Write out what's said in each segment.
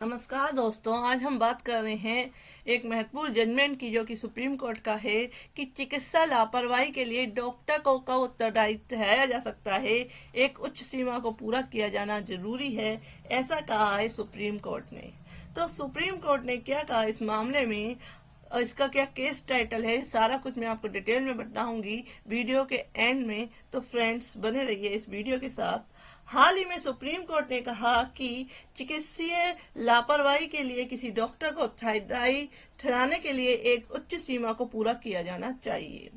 नमस्कार दोस्तों, आज हम बात कर रहे हैं एक महत्वपूर्ण जजमेंट की, जो कि सुप्रीम कोर्ट का है कि चिकित्सा लापरवाही के लिए डॉक्टर को का उत्तरदायी ठहराया जा सकता है। एक उच्च सीमा को पूरा किया जाना जरूरी है, ऐसा कहा है सुप्रीम कोर्ट ने। तो सुप्रीम कोर्ट ने क्या कहा इस मामले में, और इसका क्या केस टाइटल है, सारा कुछ मैं आपको डिटेल में बताऊंगी वीडियो के एंड में। तो फ्रेंड्स, बने रहिए इस वीडियो के साथ। हाल ही में सुप्रीम कोर्ट ने कहा कि चिकित्सीय लापरवाही के लिए किसी डॉक्टर को उत्तरदायी ठहराने के लिए एक उच्च सीमा को पूरा किया जाना चाहिए।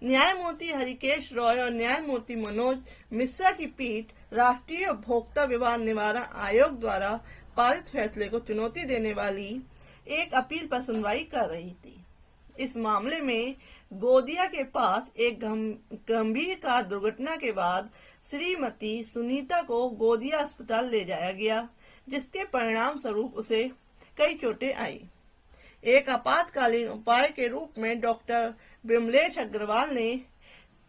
न्यायमूर्ति हरिकेश रॉय और न्यायमूर्ति मनोज मिश्रा की पीठ राष्ट्रीय उपभोक्ता विवाद निवारण आयोग द्वारा पारित फैसले को चुनौती देने वाली एक अपील पर सुनवाई कर रही थी। इस मामले में गोदिया के पास एक गंभीर कार दुर्घटना के बाद श्रीमती सुनीता को गोदिया अस्पताल ले जाया गया, जिसके परिणाम स्वरूप उसे कई चोटें आई। एक आपातकालीन उपाय के रूप में डॉक्टर विमलेश अग्रवाल ने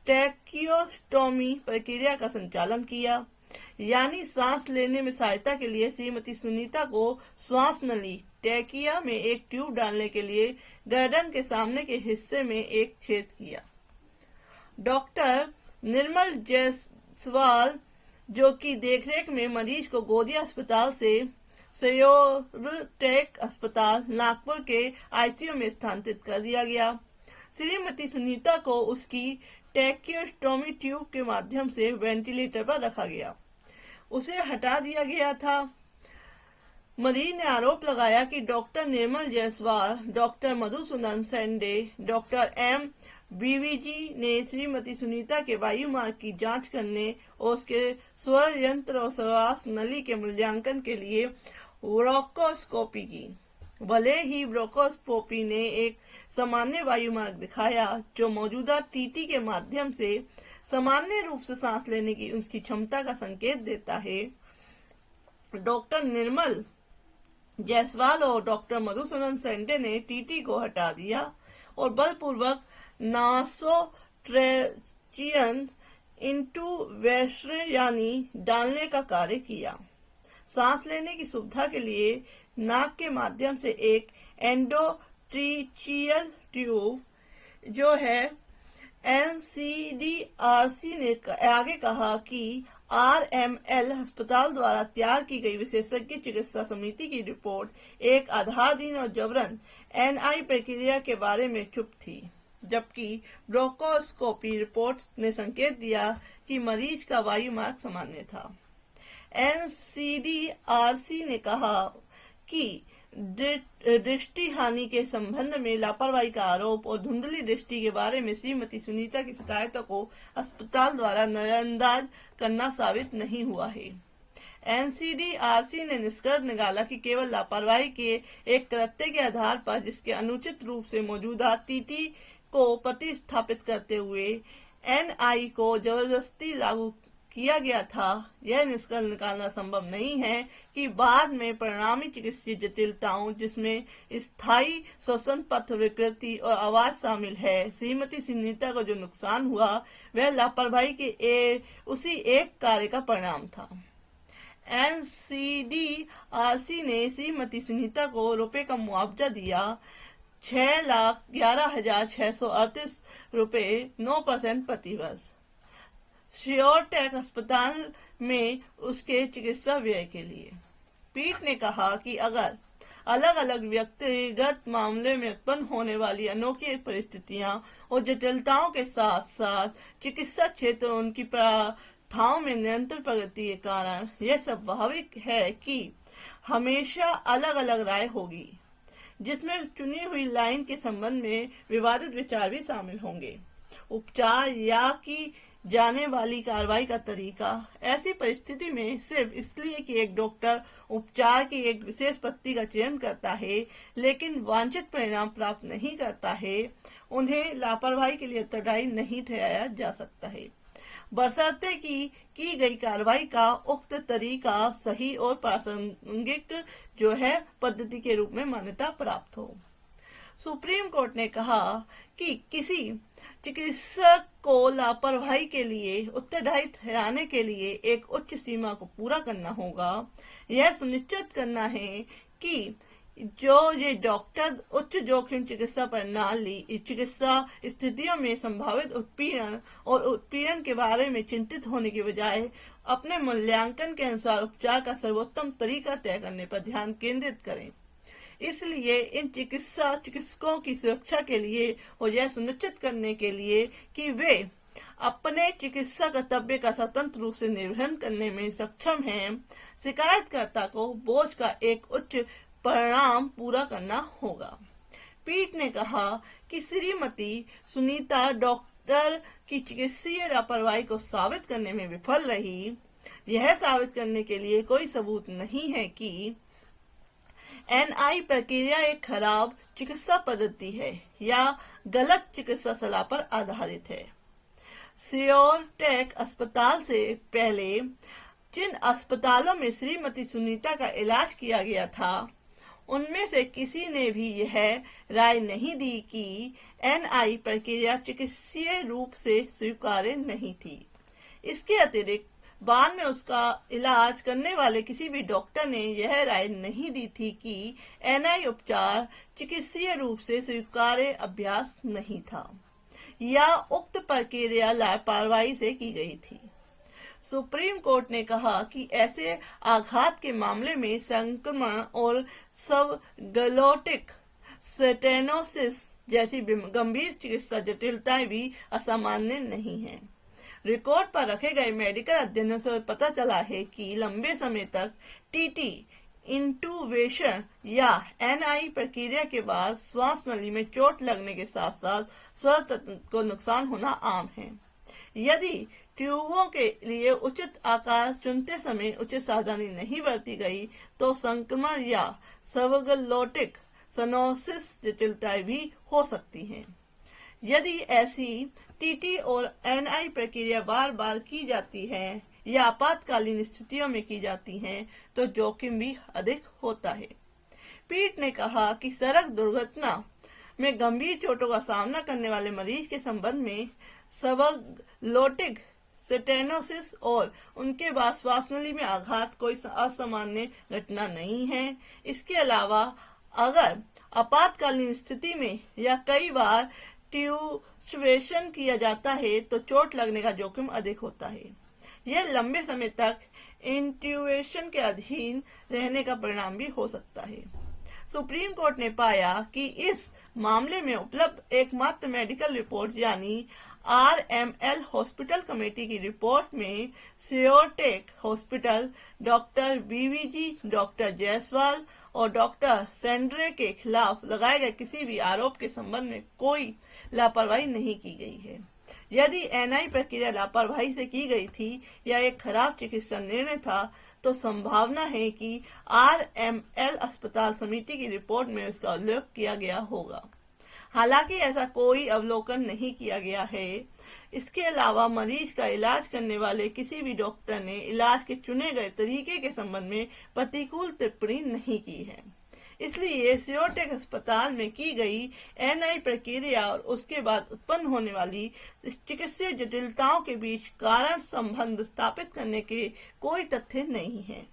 ट्रैकियोस्टोमी प्रक्रिया का संचालन किया, यानी सांस लेने में सहायता के लिए श्रीमती सुनीता को श्वास नली ट्रैकिया में एक ट्यूब डालने के लिए गर्दन के सामने के हिस्से में एक छेद किया। डॉक्टर निर्मल जायसवाल, जो कि देखरेख में मरीज को गोदिया अस्पताल से सयोरटेक अस्पताल नागपुर के आईसीयू में स्थानांतरित कर दिया गया। श्रीमती सुनीता को उसकी ट्रैकियोस्टोमी ट्यूब के माध्यम से वेंटिलेटर पर रखा गया, उसे हटा दिया गया था। मरीज ने आरोप लगाया कि doctor Nirmal Jaiswal, doctor Madhusudan Sende, doctor M BVG ने श्रीमती सुनीता के वायु मार्ग की जांच करने और उसके स्वर यंत्र और श्वास नली के मूल्यांकन के लिए ब्रोंकोस्कोपी की। भले ही ब्रोंकोस्कोपी ने एक सामान्य वायु मार्ग दिखाया, जो मौजूदा टीटी के माध्यम से सामान्य रूप से सांस लेने की उसकी क्षमता का संकेत देता है, डॉक्टर निर्मल जायसवाल और डॉक्टर मधुसूदन सेंडे ने टीटी को हटा दिया और बलपूर्वक नासोट्रेचियन इंटूवेशन यानी डालने का कार्य किया। सांस लेने की सुविधा के लिए नाक के माध्यम से एक एंडोट्रीचियल ट्यूब, जो है एनसीडीआरसी ने आगे कहा कि आरएमएल अस्पताल द्वारा तैयार की गई विशेषज्ञ चिकित्सा समिति की रिपोर्ट एक आधारहीन और जबरन एनआई प्रक्रिया के बारे में चुप थी, जबकि ब्रोंकोस्कोपी रिपोर्ट ने संकेत दिया कि मरीज का वायु मार्ग सामान्य था। एनसीडीआरसी ने कहा कि दृष्टि हानि के संबंध में लापरवाही का आरोप और धुंधली दृष्टि के बारे में श्रीमती सुनीता की शिकायतों को अस्पताल द्वारा नजरअंदाज करना साबित नहीं हुआ है। एनसीडीआरसी ने निष्कर्ष निकाला कि केवल लापरवाही के एक कृत्य के आधार पर, जिसके अनुचित रूप से मौजूदा टीटी को प्रतिस्थापित करते हुए एनआई को जबरदस्ती लागू किया गया था, यह निष्कर्ष निकालना संभव नहीं है कि बाद में परिणामी चिकित्सीय जटिलताओं, जिसमें स्थायी श्वसन पथ विकृति और आवाज शामिल है, श्रीमती सुनीता को जो नुकसान हुआ वह लापरवाही के उसी एक कार्य का परिणाम था। एनसीडीआरसी ने श्रीमती सुनीता को रुपए का मुआवजा दिया, 6,11,638 रुपए 9% प्रतिवर्ष, श्योरटेक अस्पताल में उसके चिकित्सा व्यय के लिए। पीठ ने कहा कि अगर अलग अलग व्यक्तिगत मामले में उत्पन्न होने वाली अनोखी परिस्थितियां और जटिलताओं के साथ साथ चिकित्सा क्षेत्र और उनकी प्रथाओं में निरंतर प्रगति के कारण यह स्वाभाविक है कि हमेशा अलग अलग राय होगी, जिसमें चुनी हुई लाइन के संबंध में विवादित विचार भी शामिल होंगे। उपचार या की जाने वाली कार्रवाई का तरीका ऐसी परिस्थिति में सिर्फ इसलिए कि एक डॉक्टर उपचार की एक विशेष पद्धति का चयन करता है लेकिन वांछित परिणाम प्राप्त नहीं करता है, उन्हें लापरवाही के लिए उत्तरदायी नहीं ठहराया जा सकता है, बशर्ते की गई कार्रवाई का उक्त तरीका सही और प्रासंगिक जो है पद्धति के रूप में मान्यता प्राप्त हो। सुप्रीम कोर्ट ने कहा कि किसी चिकित्सक को लापरवाही के लिए उत्तरदायी ठहराने के लिए एक उच्च सीमा को पूरा करना होगा। यह सुनिश्चित करना है कि जो ये डॉक्टर उच्च जोखिम चिकित्सा प्रणाली चिकित्सा स्थितियों में संभावित उत्पीड़न और उत्पीड़न के बारे में चिंतित होने के बजाय अपने मूल्यांकन के अनुसार उपचार का सर्वोत्तम तरीका तय करने पर ध्यान केंद्रित करें। इसलिए इन चिकित्सकों की सुरक्षा के लिए और यह सुनिश्चित करने के लिए कि वे अपने चिकित्सा कर्तव्य का स्वतंत्र रूप से निर्वहन करने में सक्षम हैं, शिकायतकर्ता को बोझ का एक उच्च परिणाम पूरा करना होगा। पीठ ने कहा कि श्रीमती सुनीता डॉक्टर की चिकित्सीय लापरवाही को साबित करने में विफल रही। यह साबित करने के लिए कोई सबूत नहीं है कि एनआई प्रक्रिया एक खराब चिकित्सा पद्धति है या गलत चिकित्सा सलाह पर आधारित है। सियोरटेक अस्पताल से पहले जिन अस्पतालों में श्रीमती सुनीता का इलाज किया गया था, उनमें से किसी ने भी यह राय नहीं दी कि एनआई प्रक्रिया चिकित्सीय रूप से स्वीकार्य नहीं थी। इसके अतिरिक्त बाद में उसका इलाज करने वाले किसी भी डॉक्टर ने यह राय नहीं दी थी कि एनआई उपचार चिकित्सीय रूप से स्वीकार्य अभ्यास नहीं था या उक्त प्रक्रिया लापरवाही से की गई थी। सुप्रीम कोर्ट ने कहा कि ऐसे आघात के मामले में संक्रमण और सबग्लोटिक स्टेनोसिस जैसी गंभीर चिकित्सा जटिलताएं भी असामान्य नहीं हैं। रिकॉर्ड पर रखे गए मेडिकल अध्ययनों से पता चला है कि लंबे समय तक टीटी इंटूबेशन या एनआई प्रक्रिया के बाद श्वास नली में चोट लगने के साथ साथ स्वर तंत्र को नुकसान होना आम है। यदि ट्यूबों के लिए उचित आकार चुनते समय उचित सावधानी नहीं बरती गई तो संक्रमण या सबग्लोटिक स्टेनोसिस जटिलताएं भी हो सकती हैं। यदि ऐसी टीटी और एनआई प्रक्रिया बार बार की जाती है या आपातकालीन स्थितियों में की जाती हैं, तो जोखिम भी अधिक होता है। पीठ ने कहा कि सड़क दुर्घटना में गंभीर चोटों का सामना करने वाले मरीज के संबंध में सबग्लोटिक स्टेनोसिस और उनके बाद श्वास नली में आघात कोई असामान्य घटना नहीं है। इसके अलावा अगर आपातकालीन स्थिति में या कई बार ट्यूबेशन किया जाता है तो चोट लगने का जोखिम अधिक होता है। यह लंबे समय तक इंट्यूबेशन के अधीन रहने का परिणाम भी हो सकता है। सुप्रीम कोर्ट ने पाया कि इस मामले में उपलब्ध एकमात्र मेडिकल रिपोर्ट यानी आरएमएल हॉस्पिटल कमेटी की रिपोर्ट में सियोरटेक hospital, doctor BVG, doctor Jaiswal और डॉक्टर सेंड्रे के खिलाफ लगाए गए किसी भी आरोप के संबंध में कोई लापरवाही नहीं की गई है। यदि एनआई प्रक्रिया लापरवाही से की गई थी या एक खराब चिकित्सा निर्णय था, तो संभावना है कि आरएमएल अस्पताल समिति की रिपोर्ट में उसका उल्लेख किया गया होगा। हालांकि ऐसा कोई अवलोकन नहीं किया गया है। इसके अलावा मरीज का इलाज करने वाले किसी भी डॉक्टर ने इलाज के चुने गए तरीके के संबंध में प्रतिकूल टिप्पणी नहीं की है। इसलिए सियोरटेक अस्पताल में की गई एनआई प्रक्रिया और उसके बाद उत्पन्न होने वाली चिकित्सीय जटिलताओं के बीच कारण संबंध स्थापित करने के कोई तथ्य नहीं है।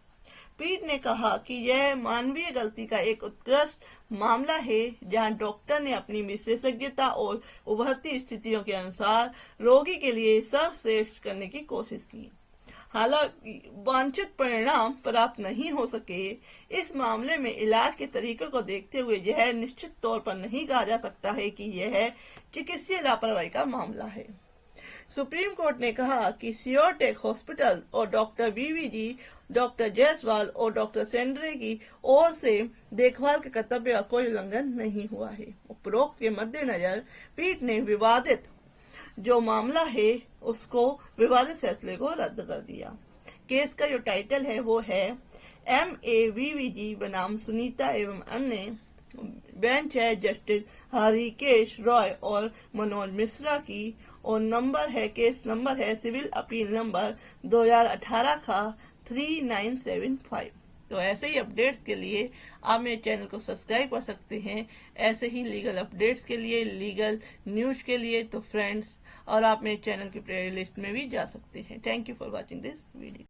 पीठ ने कहा कि यह मानवीय गलती का एक उत्कृष्ट मामला है जहां डॉक्टर ने अपनी विशेषज्ञता और उभरती स्थितियों के अनुसार रोगी के लिए सर्वश्रेष्ठ करने की कोशिश की। हालांकि वांछित परिणाम प्राप्त नहीं हो सके, इस मामले में इलाज के तरीकों को देखते हुए यह निश्चित तौर पर नहीं कहा जा सकता है कि यह चिकित्सीय लापरवाही का मामला है। सुप्रीम कोर्ट ने कहा कि सियोरटेक हॉस्पिटल और डॉक्टर बीवीजी, डॉक्टर जायसवाल और डॉक्टर सेंड्रे की ओर से देखभाल के कर्तव्य का कोई उल्लंघन नहीं हुआ है। उपरोक्त के मद्देनजर पीठ ने विवादित जो मामला है उसको विवादित फैसले को रद्द कर दिया। केस का जो टाइटल है वो है MAVVG बनाम सुनीता एवं अन्य। बेंच है जस्टिस हरिकेश रॉय और मनोज मिश्रा की और केस नंबर है सिविल अपील नंबर 2018 का 3975। तो ऐसे ही अपडेट्स के लिए आप मेरे चैनल को सब्सक्राइब कर सकते हैं। ऐसे ही लीगल अपडेट्स के लिए, लीगल न्यूज के लिए तो फ्रेंड्स, और आप मेरे चैनल की प्लेलिस्ट में भी जा सकते हैं। Thank you for watching this video.